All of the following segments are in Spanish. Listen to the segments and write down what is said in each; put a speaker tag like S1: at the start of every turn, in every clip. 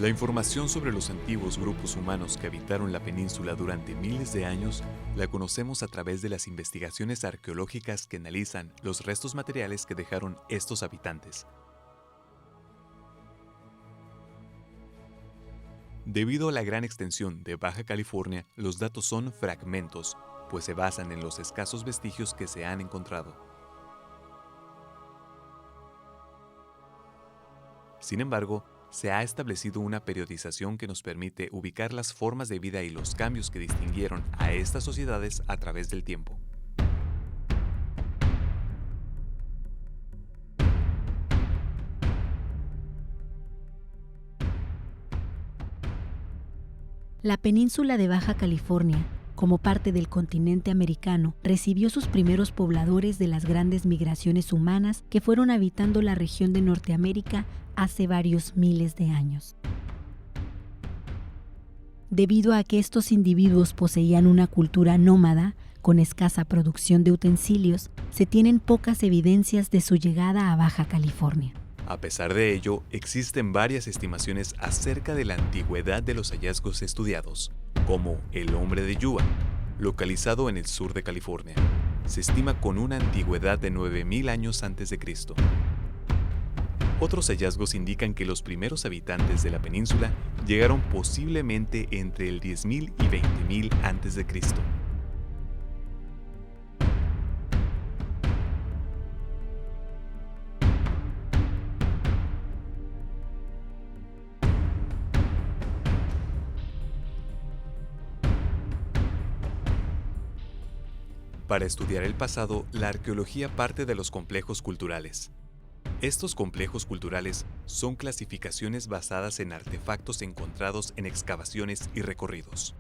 S1: La información sobre los antiguos grupos humanos que habitaron la península durante miles de años la conocemos a través de las investigaciones arqueológicas que analizan los restos materiales que dejaron estos habitantes. Debido a la gran extensión de Baja California, los datos son fragmentos, pues se basan en los escasos vestigios que se han encontrado. Sin embargo, se ha establecido una periodización que nos permite ubicar las formas de vida y los cambios que distinguieron a estas sociedades a través del tiempo.
S2: La península de Baja California, como parte del continente americano, recibió sus primeros pobladores de las grandes migraciones humanas que fueron habitando la región de Norteamérica hace varios miles de años. Debido a que estos individuos poseían una cultura nómada, con escasa producción de utensilios, se tienen pocas evidencias de su llegada a Baja California.
S1: A pesar de ello, existen varias estimaciones acerca de la antigüedad de los hallazgos estudiados, como el Hombre de Yuba, localizado en el sur de California. Se estima con una antigüedad de 9.000 años antes de Cristo. Otros hallazgos indican que los primeros habitantes de la península llegaron posiblemente entre el 10.000 y 20.000 antes de Cristo. Para estudiar el pasado, la arqueología parte de los complejos culturales. Estos complejos culturales son clasificaciones basadas en artefactos encontrados en excavaciones y recorridos.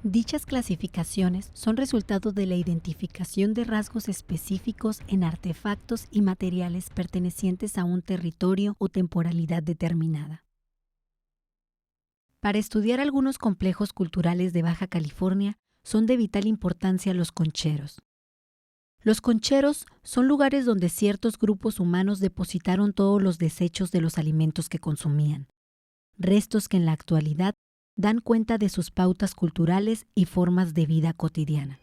S2: Dichas clasificaciones son resultado de la identificación de rasgos específicos en artefactos y materiales pertenecientes a un territorio o temporalidad determinada. Para estudiar algunos complejos culturales de Baja California, son de vital importancia los concheros. Los concheros son lugares donde ciertos grupos humanos depositaron todos los desechos de los alimentos que consumían, restos que en la actualidad dan cuenta de sus pautas culturales y formas de vida cotidiana.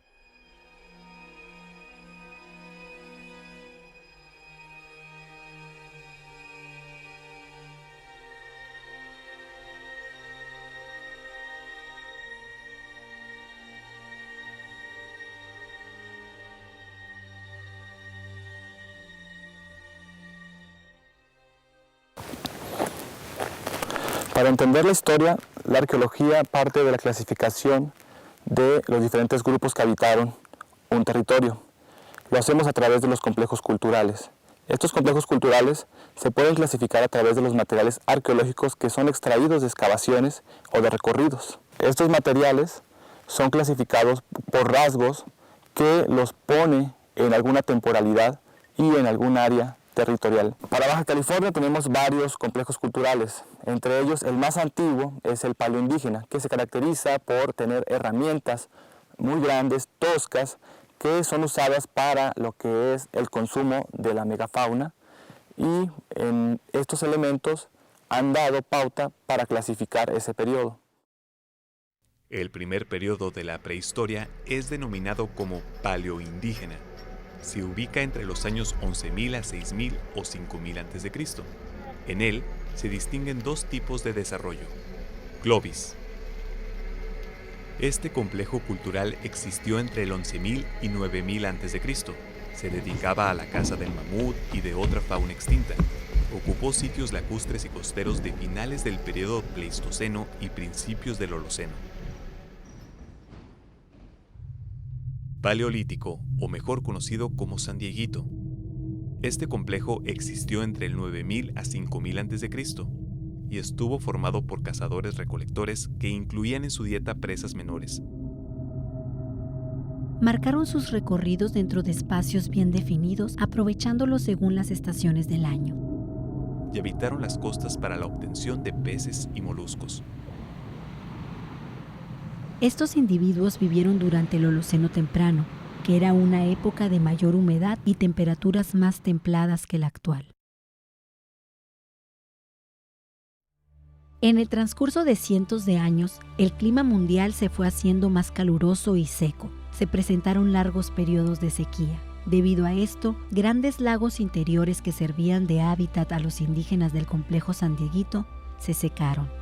S3: Para entender la historia, la arqueología parte de la clasificación de los diferentes grupos que habitaron un territorio. Lo hacemos a través de los complejos culturales. Estos complejos culturales se pueden clasificar a través de los materiales arqueológicos que son extraídos de excavaciones o de recorridos. Estos materiales son clasificados por rasgos que los pone en alguna temporalidad y en algún área territorial. Para Baja California tenemos varios complejos culturales. Entre ellos, el más antiguo es el paleoindígena, que se caracteriza por tener herramientas muy grandes, toscas, que son usadas para lo que es el consumo de la megafauna, y estos elementos han dado pauta para clasificar ese periodo.
S1: El primer periodo de la prehistoria es denominado como paleoindígena. Se ubica entre los años 11.000 a 6.000 o 5.000 a.C. En él se distinguen dos tipos de desarrollo. Glovis. Este complejo cultural existió entre el 11.000 y 9.000 a.C. Se dedicaba a la caza del mamut y de otra fauna extinta. Ocupó sitios lacustres y costeros de finales del periodo Pleistoceno y principios del Holoceno. Paleolítico, o mejor conocido como San Dieguito. Este complejo existió entre el 9.000 a 5.000 a.C. y estuvo formado por cazadores-recolectores que incluían en su dieta presas menores.
S2: Marcaron sus recorridos dentro de espacios bien definidos, aprovechándolos según las estaciones del año.
S1: Y habitaron las costas para la obtención de peces y moluscos.
S2: Estos individuos vivieron durante el Holoceno temprano, que era una época de mayor humedad y temperaturas más templadas que la actual. En el transcurso de cientos de años, el clima mundial se fue haciendo más caluroso y seco. Se presentaron largos periodos de sequía. Debido a esto, grandes lagos interiores que servían de hábitat a los indígenas del complejo San Dieguito se secaron.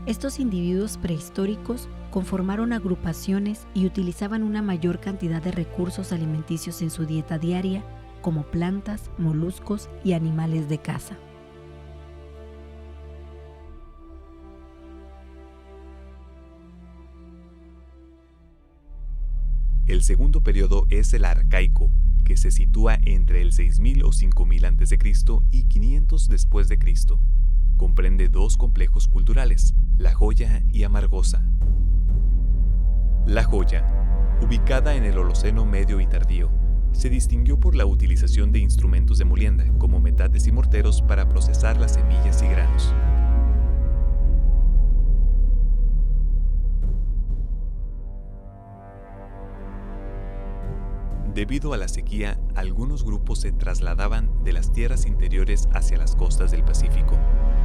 S2: Estos individuos prehistóricos conformaron agrupaciones y utilizaban una mayor cantidad de recursos alimenticios en su dieta diaria, como plantas, moluscos y animales de caza.
S1: El segundo periodo es el arcaico, que se sitúa entre el 6000 o 5000 a.C. y 500 después de Cristo. Comprende dos complejos culturales, La Joya y Amargosa. La Joya, ubicada en el Holoceno medio y tardío, se distinguió por la utilización de instrumentos de molienda, como metates y morteros, para procesar las semillas y granos. Debido a la sequía, algunos grupos se trasladaban de las tierras interiores hacia las costas del Pacífico,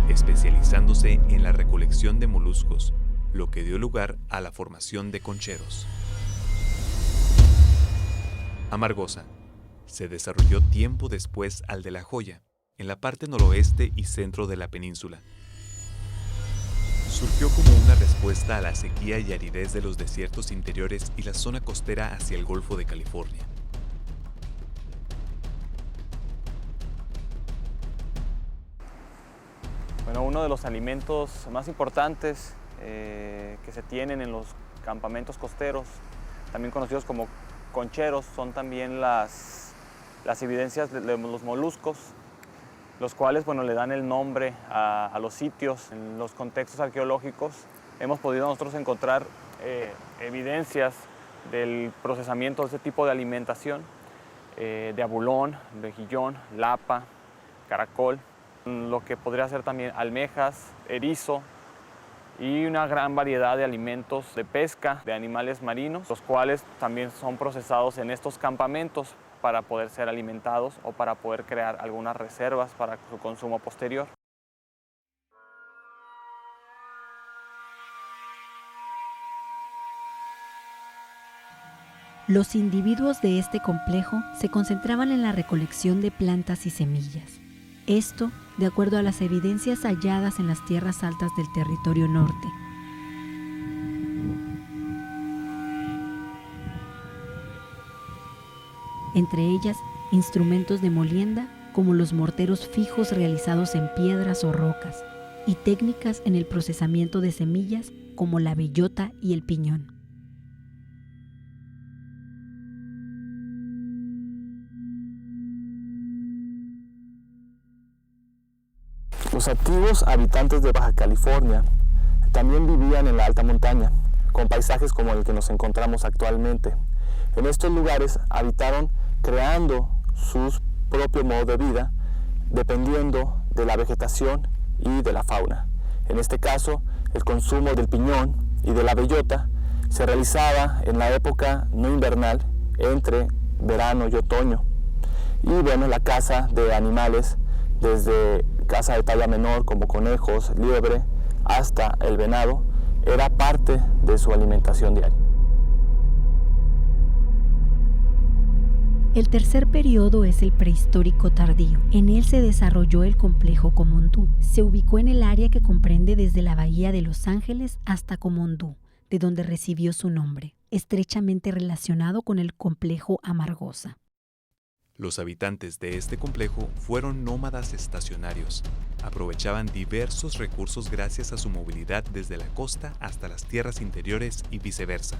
S1: especializándose en la recolección de moluscos, lo que dio lugar a la formación de concheros. Amargosa se desarrolló tiempo después al de La Joya, en la parte noroeste y centro de la península. Surgió como una respuesta a la sequía y aridez de los desiertos interiores y la zona costera hacia el Golfo de California.
S4: Bueno, uno de los alimentos más importantes que se tienen en los campamentos costeros, también conocidos como concheros, son también las evidencias de los moluscos, los cuales le dan el nombre a los sitios. En los contextos arqueológicos hemos podido nosotros encontrar evidencias del procesamiento de este tipo de alimentación, de abulón, mejillón, lapa, caracol, lo que podría ser también almejas, erizo y una gran variedad de alimentos de pesca de animales marinos, los cuales también son procesados en estos campamentos para poder ser alimentados o para poder crear algunas reservas para su consumo posterior.
S2: Los individuos de este complejo se concentraban en la recolección de plantas y semillas. Esto, de acuerdo a las evidencias halladas en las tierras altas del territorio norte. Entre ellas, instrumentos de molienda, como los morteros fijos realizados en piedras o rocas, y técnicas en el procesamiento de semillas, como la bellota y el piñón.
S3: Los antiguos habitantes de Baja California también vivían en la alta montaña, con paisajes como el que nos encontramos actualmente. En estos lugares habitaron creando sus propios modos de vida, dependiendo de la vegetación y de la fauna. En este caso, el consumo del piñón y de la bellota se realizaba en la época no invernal, entre verano y otoño. Y la caza de animales, desde caza de talla menor como conejos, liebre, hasta el venado, era parte de su alimentación diaria.
S2: El tercer periodo es el prehistórico tardío. En él se desarrolló el complejo Comondú. Se ubicó en el área que comprende desde la bahía de Los Ángeles hasta Comondú, de donde recibió su nombre, estrechamente relacionado con el complejo Amargosa.
S1: Los habitantes de este complejo fueron nómadas estacionarios. Aprovechaban diversos recursos gracias a su movilidad desde la costa hasta las tierras interiores y viceversa.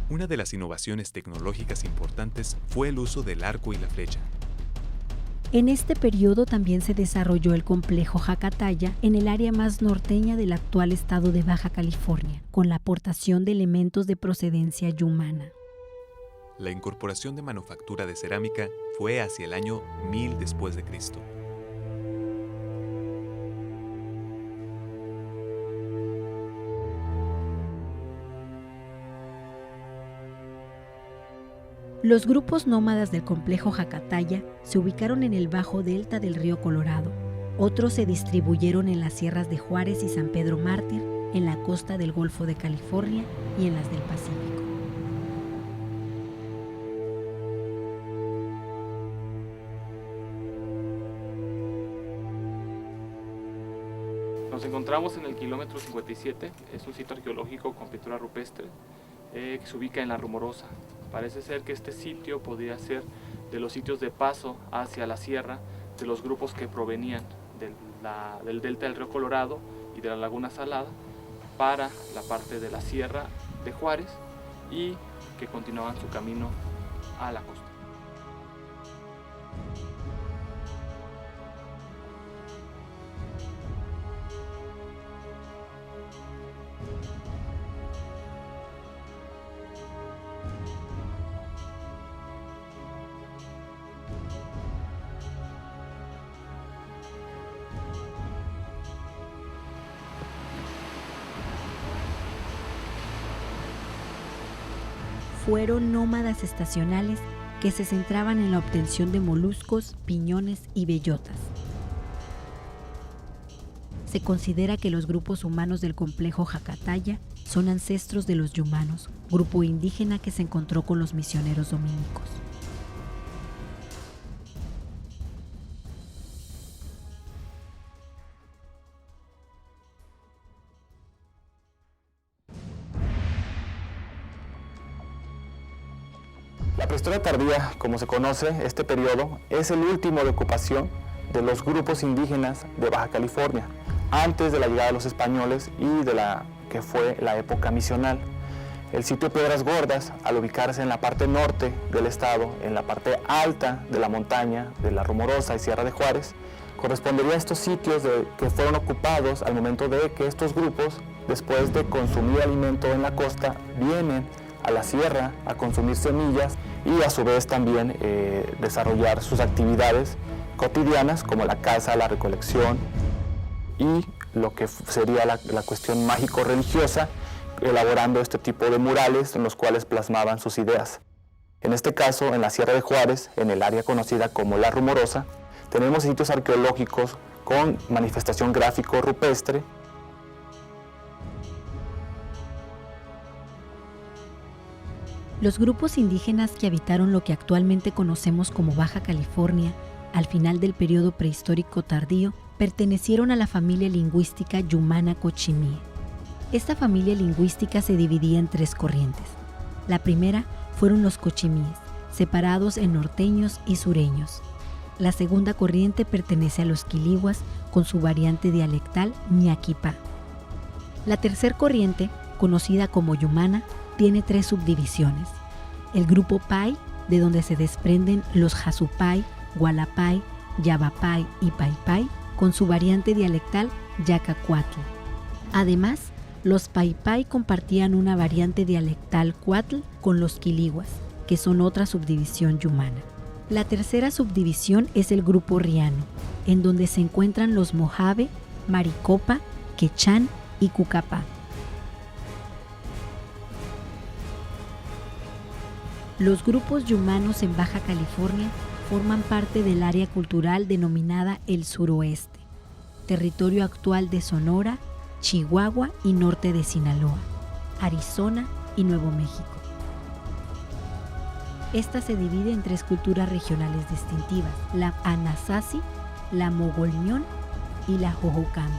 S1: Una de las innovaciones tecnológicas importantes fue el uso del arco y la flecha.
S2: En este periodo también se desarrolló el complejo Jacataya en el área más norteña del actual estado de Baja California, con la aportación de elementos de procedencia yumana.
S1: La incorporación de manufactura de cerámica fue hacia el año 1000 después de Cristo.
S2: Los grupos nómadas del complejo Jacataya se ubicaron en el bajo delta del río Colorado. Otros se distribuyeron en las sierras de Juárez y San Pedro Mártir, en la costa del Golfo de California y en las del Pacífico.
S5: Nos encontramos en el kilómetro 57, es un sitio arqueológico con pintura rupestre que se ubica en La Rumorosa. Parece ser que este sitio podría ser de los sitios de paso hacia la sierra de los grupos que provenían del delta del río Colorado y de la Laguna Salada para la parte de la sierra de Juárez y que continuaban su camino a la costa.
S2: Fueron nómadas estacionales que se centraban en la obtención de moluscos, piñones y bellotas. Se considera que los grupos humanos del complejo Jacataya son ancestros de los yumanos, grupo indígena que se encontró con los misioneros dominicos.
S3: La prehistoria tardía, como se conoce, este periodo es el último de ocupación de los grupos indígenas de Baja California, antes de la llegada de los españoles y de la que fue la época misional. El sitio Piedras Gordas, al ubicarse en la parte norte del estado, en la parte alta de la montaña de La Rumorosa y Sierra de Juárez, correspondería a estos sitios que fueron ocupados al momento de que estos grupos, después de consumir alimento en la costa, vienen a la sierra a consumir semillas y a su vez también desarrollar sus actividades cotidianas como la caza, la recolección y lo que sería la cuestión mágico-religiosa, elaborando este tipo de murales en los cuales plasmaban sus ideas. En este caso, en la Sierra de Juárez, en el área conocida como La Rumorosa, tenemos sitios arqueológicos con manifestación gráfico rupestre.
S2: Los grupos indígenas que habitaron lo que actualmente conocemos como Baja California al final del periodo prehistórico tardío pertenecieron a la familia lingüística Yumana-Cochimí. Esta familia lingüística se dividía en tres corrientes. La primera fueron los cochimíes, separados en norteños y sureños. La segunda corriente pertenece a los quiliguas con su variante dialectal ñaquipá. La tercera corriente, conocida como Yumana, tiene tres subdivisiones. El grupo Pai, de donde se desprenden los Jasupay, Gualapay, Yavapay y Paypay, con su variante dialectal Yacacuatl. Además, los Paypay compartían una variante dialectal Cuatl con los quiliguas, que son otra subdivisión yumana. La tercera subdivisión es el grupo Riano, en donde se encuentran los Mojave, Maricopa, Quechán y Cucapá. Los grupos yumanos en Baja California forman parte del área cultural denominada el Suroeste, territorio actual de Sonora, Chihuahua y norte de Sinaloa, Arizona y Nuevo México. Esta se divide en tres culturas regionales distintivas, la Anasazi, la Mogolñón y la Hohokam.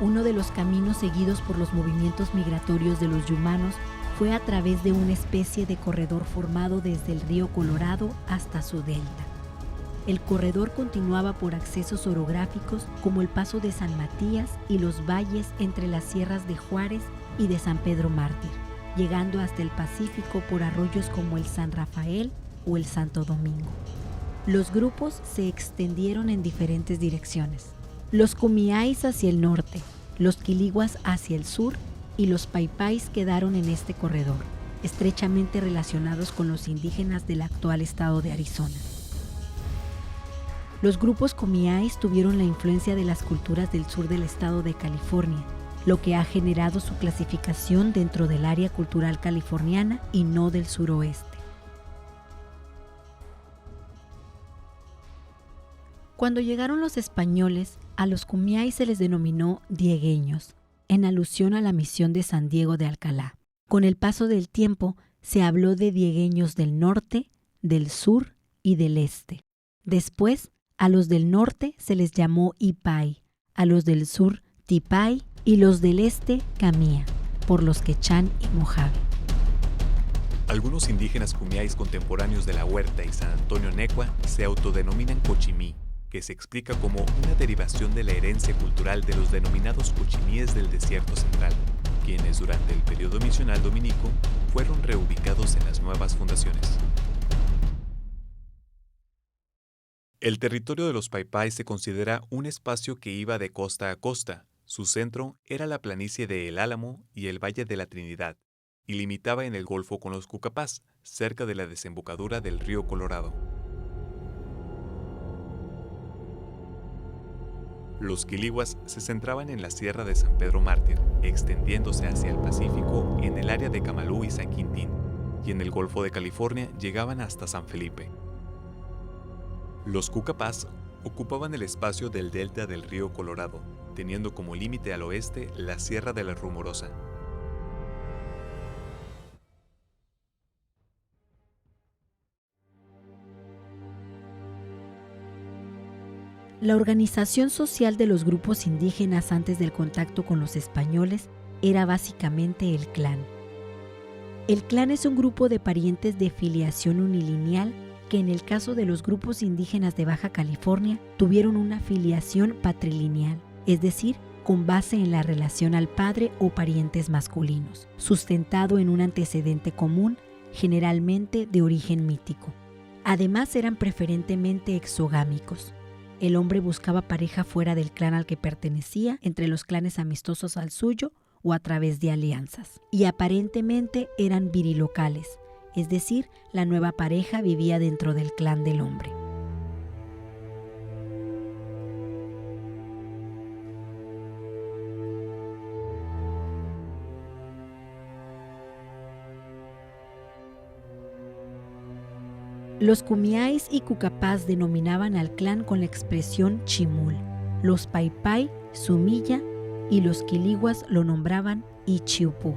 S2: Uno de los caminos seguidos por los movimientos migratorios de los yumanos fue a través de una especie de corredor formado desde el río Colorado hasta su delta. El corredor continuaba por accesos orográficos como el Paso de San Matías y los valles entre las sierras de Juárez y de San Pedro Mártir, llegando hasta el Pacífico por arroyos como el San Rafael o el Santo Domingo. Los grupos se extendieron en diferentes direcciones. Los Kumiais hacia el norte, los Quiliguas hacia el sur y los Paypáis quedaron en este corredor, estrechamente relacionados con los indígenas del actual estado de Arizona. Los grupos Kumiais tuvieron la influencia de las culturas del sur del estado de California, lo que ha generado su clasificación dentro del área cultural californiana y no del suroeste. Cuando llegaron los españoles, a los cumiais se les denominó diegueños, en alusión a la misión de San Diego de Alcalá. Con el paso del tiempo, se habló de diegueños del norte, del sur y del este. Después, a los del norte se les llamó Ipay, a los del sur Tipay y los del este Camía, por los quechán y mojave.
S1: Algunos indígenas cumiais contemporáneos de La Huerta y San Antonio Necua se autodenominan cochimí, que se explica como una derivación de la herencia cultural de los denominados cochimíes del desierto central, quienes durante el periodo misional dominico fueron reubicados en las nuevas fundaciones. El territorio de los Paipai se considera un espacio que iba de costa a costa. Su centro era la planicie de El Álamo y el Valle de la Trinidad, y limitaba en el Golfo con los Cucapás, cerca de la desembocadura del río Colorado. Los quilihuas se centraban en la Sierra de San Pedro Mártir, extendiéndose hacia el Pacífico en el área de Camalú y San Quintín, y en el Golfo de California llegaban hasta San Felipe. Los Cucapás ocupaban el espacio del delta del río Colorado, teniendo como límite al oeste la Sierra de la Rumorosa.
S2: La organización social de los grupos indígenas antes del contacto con los españoles era básicamente el clan. El clan es un grupo de parientes de filiación unilineal que en el caso de los grupos indígenas de Baja California tuvieron una filiación patrilineal, es decir, con base en la relación al padre o parientes masculinos, sustentado en un antecedente común, generalmente de origen mítico. Además eran preferentemente exogámicos. El hombre buscaba pareja fuera del clan al que pertenecía, entre los clanes amistosos al suyo o a través de alianzas. Y aparentemente eran virilocales, es decir, la nueva pareja vivía dentro del clan del hombre. Los cumiais y cucapás denominaban al clan con la expresión chimul, los paipai, sumilla, y los quilihuas lo nombraban ichiupú.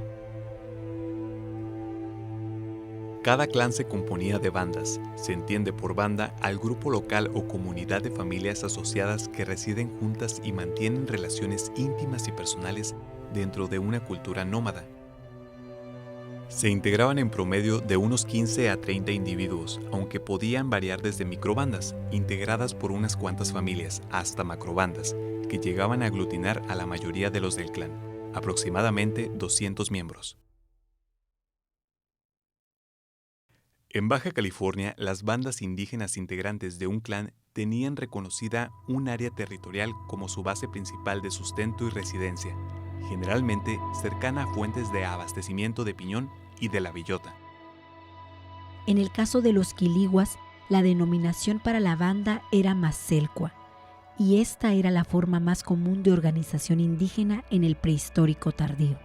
S1: Cada clan se componía de bandas. Se entiende por banda al grupo local o comunidad de familias asociadas que residen juntas y mantienen relaciones íntimas y personales dentro de una cultura nómada. Se integraban en promedio de unos 15 a 30 individuos, aunque podían variar desde microbandas, integradas por unas cuantas familias, hasta macrobandas, que llegaban a aglutinar a la mayoría de los del clan, aproximadamente 200 miembros. En Baja California, las bandas indígenas integrantes de un clan tenían reconocida un área territorial como su base principal de sustento y residencia, generalmente cercana a fuentes de abastecimiento de piñón y de la bellota.
S2: En el caso de los quilihuas, la denominación para la banda era maselcua, y esta era la forma más común de organización indígena en el prehistórico tardío.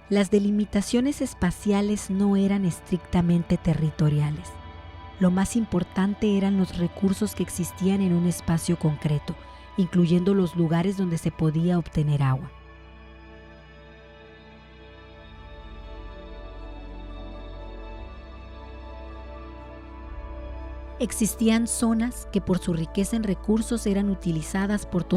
S2: Las delimitaciones espaciales no eran estrictamente territoriales. Lo más importante eran los recursos que existían en un espacio concreto, incluyendo los lugares donde se podía obtener agua. Existían zonas que por su riqueza en recursos eran utilizadas por todos